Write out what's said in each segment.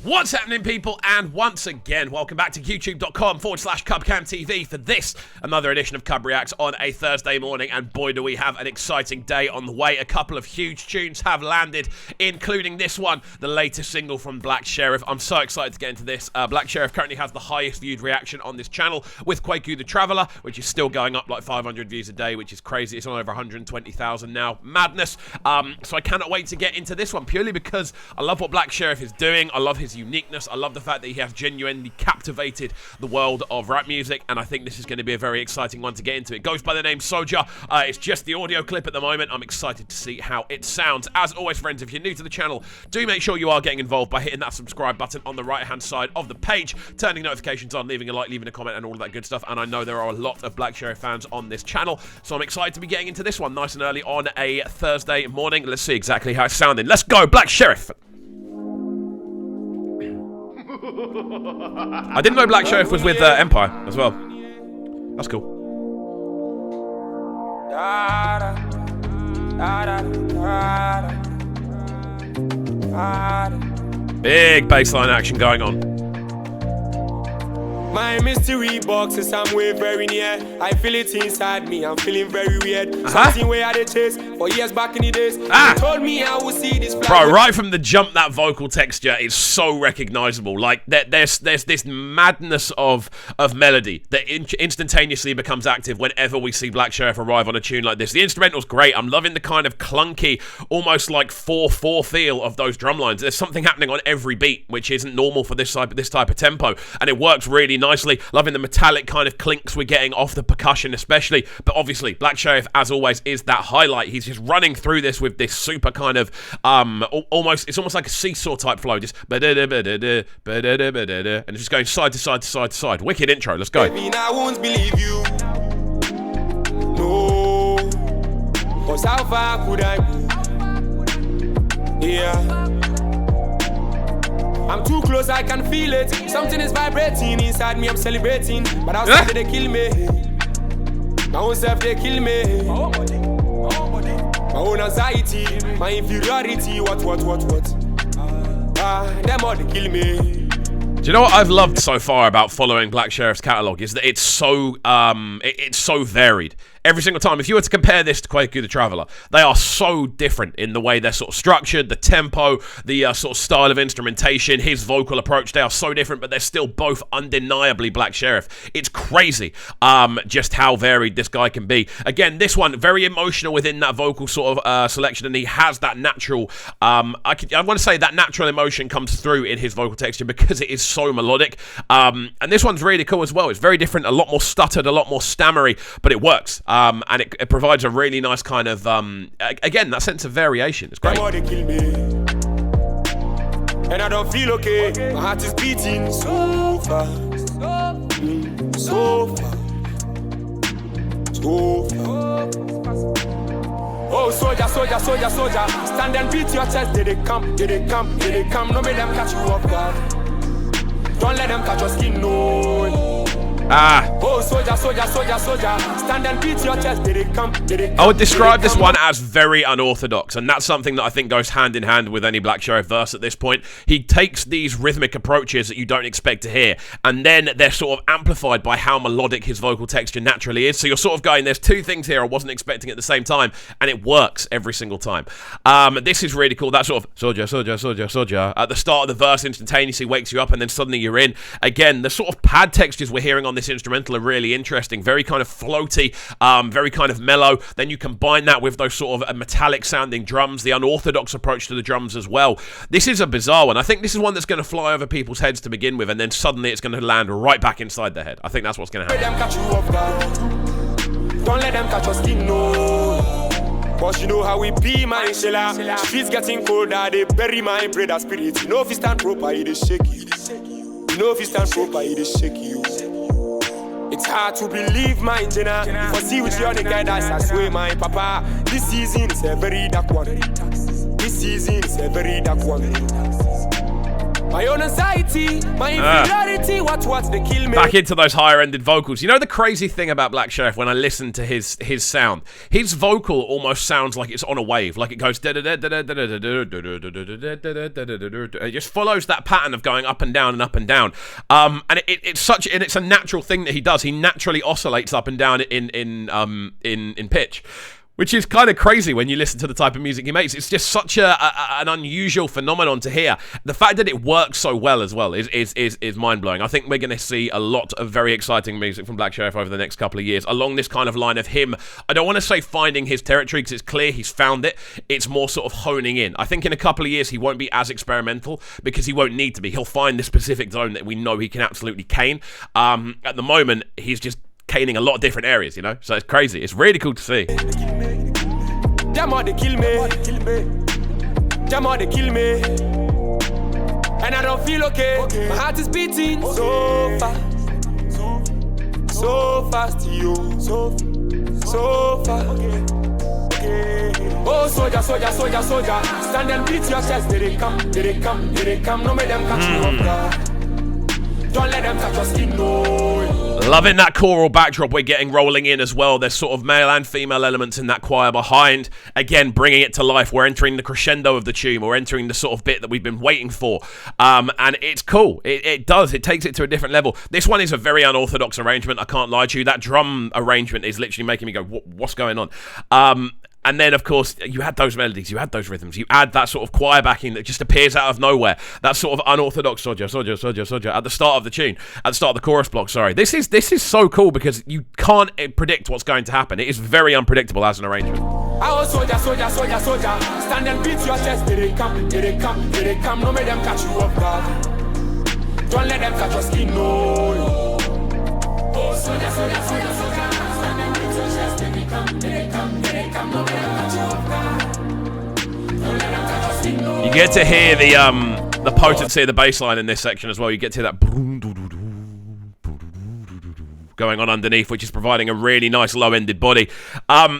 What's happening, people? And once again, welcome back to youtube.com/CubCamTV for this, another edition of Cub Reacts on a Thursday morning. And boy, do we have an exciting day on the way. A couple of huge tunes have landed, including this one, the latest single from Black Sherif. I'm so excited to get into this. Black Sherif currently has the highest viewed reaction on this channel with Kwaku the Traveller, which is still going up like 500 views a day, which is crazy. It's on over 120,000 now. Madness. So I cannot wait to get into this one, purely because I love what Black Sherif is doing. I love his uniqueness. I love the fact that he has genuinely captivated the world of rap music, and I think this is going to be a very exciting one to get into. It goes by the name Soja. It's just the audio clip at the moment. I'm excited to see how it sounds. As always, friends, if you're new to the channel, do make sure you are getting involved by hitting that subscribe button on the right-hand side of the page, turning notifications on, leaving a like, leaving a comment, and all of that good stuff. And I know there are a lot of Black Sherif fans on this channel, so I'm excited to be getting into this one nice and early on a Thursday morning. Let's see exactly how it's sounding. Let's go, Black Sherif! I didn't know Black Sherif was with Empire as well. That's cool. Big bassline action going on. My mystery box is somewhere very near. I feel it inside me, I'm feeling very weird. Something where I did chase for years back in the days. You told me I would see this. Bro, right from the jump, that vocal texture is so recognizable. Like, there's this madness of melody that instantaneously becomes active whenever we see Black Sherif arrive on a tune like this. The instrumental's great. I'm loving the kind of clunky, almost like 4/4 feel of those drum lines. There's something happening on every beat, which isn't normal for this type of tempo, and it works really nicely. Loving the metallic kind of clinks we're getting off the percussion especially, but obviously Black Sherif, as always, is that highlight. He's just running through this with this super kind of it's almost like a seesaw type flow, just and it's just going side to side to side to side. Wicked intro. Let's go. Baby, I won't believe you. No, 'cause how far could I go? Yeah, I'm too close, I can feel it. Something is vibrating inside me, I'm celebrating. But outside they kill me. My own self they kill me. My own anxiety, my inferiority. What? Them all they kill me. Do you know what I've loved so far about following Black Sherif's catalogue is that it's so varied. Every single time, if you were to compare this to Kwaku the Traveller, they are so different in the way they're sort of structured, the tempo, the sort of style of instrumentation, his vocal approach. They are so different, but they're still both undeniably Black Sherif. It's crazy just how varied this guy can be. Again, this one, very emotional within that vocal sort of selection, and he has that natural, I want to say that natural emotion comes through in his vocal texture because it is so melodic. And this one's really cool as well. It's very different, a lot more stuttered, a lot more stammery, but it works. And it provides a really nice kind of, again, that sense of variation. It's great. And I don't feel okay. My heart is beating so fast, so fast, so fast. Oh, soldier, soldier, soldier, soldier, stand and beat your chest. Did they come? Did they come? Did they come? No, make them catch you off guard. Don't let them catch your skin, no. Oh, soldier, soldier, soldier, soldier, stand and beat your chest. Did it come? Did it come? I would describe this one as very unorthodox, and that's something that I think goes hand in hand with any Black Sherif verse at this point. He takes these rhythmic approaches that you don't expect to hear, and then they're sort of amplified by how melodic his vocal texture naturally is. So you're sort of going, there's two things here I wasn't expecting at the same time, and it works every single time. This is really cool. That sort of Soja, Soja, Soja, Soja at the start of the verse instantaneously wakes you up, and then suddenly you're in. Again, the sort of pad textures we're hearing on this instrumental are really interesting, very kind of floaty, very kind of mellow. Then you combine that with those sort of metallic sounding drums, the unorthodox approach to the drums as well. This is a bizarre one. I think this is one that's going to fly over people's heads to begin with, and then suddenly it's going to land right back inside their head. I think that's what's going to happen. Don't let them catch your skin, no. Cause you know how we be, my shella. Streets getting colder, they bury my brother spirit. You know if you stand proper, it is shaky. You know if you stand proper, it is shaky. It's hard to believe, my Jenna. If I see with you on the guy, that's I swear, my papa. This season is a very dark one. This season is a very dark one. My own anxiety, my inferiority, what they kill me. Back into those higher-ended vocals. You know the crazy thing about Black Sherif, when I listen to his sound, his vocal almost sounds like it's on a wave, like it goes it just follows that pattern of going up and down and up and down. And it's a natural thing that he does. He naturally oscillates up and down in pitch, which is kind of crazy when you listen to the type of music he makes. It's just such an unusual phenomenon to hear. The fact that it works so well as well is mind-blowing. I think we're going to see a lot of very exciting music from Black Sherif over the next couple of years, along this kind of line of him. I don't want to say finding his territory, because it's clear he's found it. It's more sort of honing in. I think in a couple of years he won't be as experimental, because he won't need to be. He'll find the specific zone that we know he can absolutely cane. At the moment, he's just caning a lot of different areas, you know? So it's crazy. It's really cool to see. Them all they kill me. Them all they kill me. And I don't feel okay. My heart is beating so fast. So fast, yo. So fast. Oh, soldier, soldier, soldier, soldier. Stand and beat your chest. Here they come, here they come, here they come. No make them catch you off guard. Don't let them touch your skin, no. Loving that choral backdrop we're getting rolling in as well. There's sort of male and female elements in that choir behind. Again, bringing it to life. We're entering the crescendo of the tune. We're entering the sort of bit that we've been waiting for. And it's cool. It does. It takes it to a different level. This one is a very unorthodox arrangement. I can't lie to you. That drum arrangement is literally making me go, what's going on? And then, of course, you had those melodies, you had those rhythms, you add that sort of choir backing that just appears out of nowhere. That sort of unorthodox Soja, Soja, Soja, Soja at the start of the tune, at the start of the chorus block, sorry. This is so cool because you can't predict what's going to happen. It is very unpredictable as an arrangement. Oh, Soja, Soja, Soja, Soja. Stand and beat your chest. Here they come, here they come, here they come. No make them catch you off guard. Don't let them touch your skin, no. Oh, Soja, Soja, Soja, Soja. Stand and beat your chest. Here they come, here they come, here they come. No make them catch you off guard. Don't let them touch your skin, no. You get to hear the potency of the bass line in this section as well. You get to hear that going on underneath, which is providing a really nice low-ended body.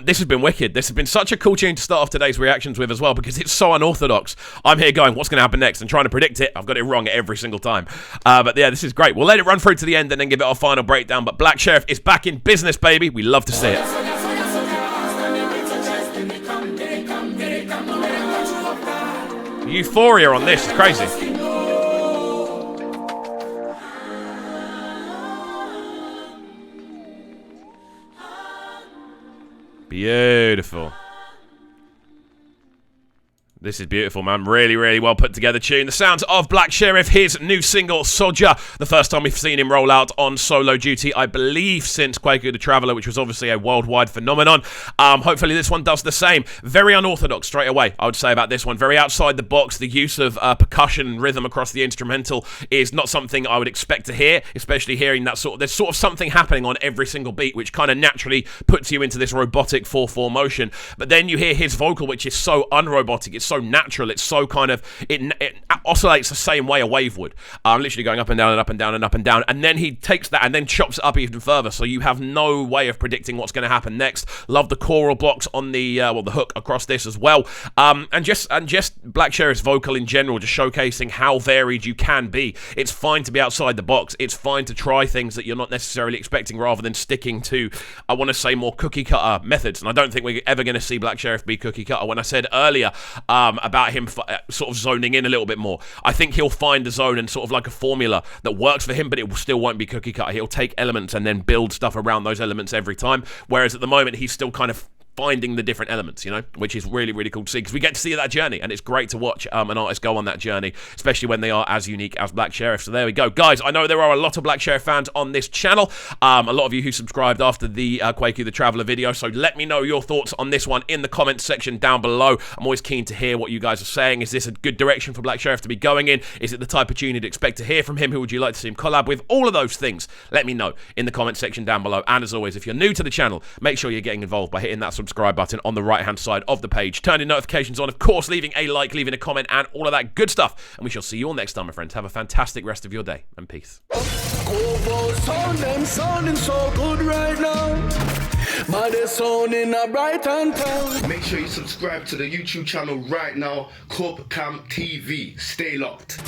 This has been wicked. This has been such a cool tune to start off today's reactions with as well, because it's so unorthodox. I'm here going, what's going to happen next? And trying to predict it. I've got it wrong every single time. But yeah, this is great. We'll let it run through to the end and then give it our final breakdown. But Black Sherif is back in business, baby. We love to see it. Euphoria on this is crazy. Beautiful. This is beautiful, man. Really, really well put together tune. The sounds of Black Sherif, his new single, Soja. The first time we've seen him roll out on solo duty, I believe, since Kwaku the Traveller, which was obviously a worldwide phenomenon. Hopefully this one does the same. Very unorthodox straight away, I would say, about this one. Very outside the box. The use of percussion rhythm across the instrumental is not something I would expect to hear, especially hearing that there's sort of something happening on every single beat, which kind of naturally puts you into this robotic 4/4 motion. But then you hear his vocal, which is so unrobotic. It's so natural. It's so kind of it oscillates the same way a wave would, literally going up and down and up and down and up and down, and then he takes that and then chops it up even further, so you have no way of predicting what's going to happen next. Love the choral blocks on the the hook across this as well, and just Black Sherif's vocal in general, just showcasing how varied you can be. It's fine to be outside the box. It's fine to try things that you're not necessarily expecting, rather than sticking to, I want to say, more cookie cutter methods. And I don't think we're ever going to see Black Sherif be cookie cutter. When I said earlier about him sort of zoning in a little bit more, I think he'll find a zone and sort of like a formula that works for him, but it still won't be cookie cutter. He'll take elements and then build stuff around those elements every time, whereas at the moment he's still kind of finding the different elements, you know, which is really, really cool to see, because we get to see that journey, and it's great to watch an artist go on that journey, especially when they are as unique as Black Sherif. So there we go, guys. I know there are a lot of Black Sherif fans on this channel, a lot of you who subscribed after the Kwaku the Traveller video, so let me know your thoughts on this one in the comments section down below. I'm always keen to hear what you guys are saying. Is this a good direction for Black Sherif to be going in? Is it the type of tune you'd expect to hear from him? Who would you like to see him collab with? All of those things, let me know in the comments section down below. And as always, if you're new to the channel, make sure you're getting involved by hitting that subscribe button on the right hand side of the page, turning notifications on, of course, leaving a like, leaving a comment, and all of that good stuff. And we shall see you all next time, my friends. Have a fantastic rest of your day, and peace. Sounding so good right now. Maddest sound in a Brighton town. Make sure you subscribe to the YouTube channel right now, CUBREACTS TV. Stay locked.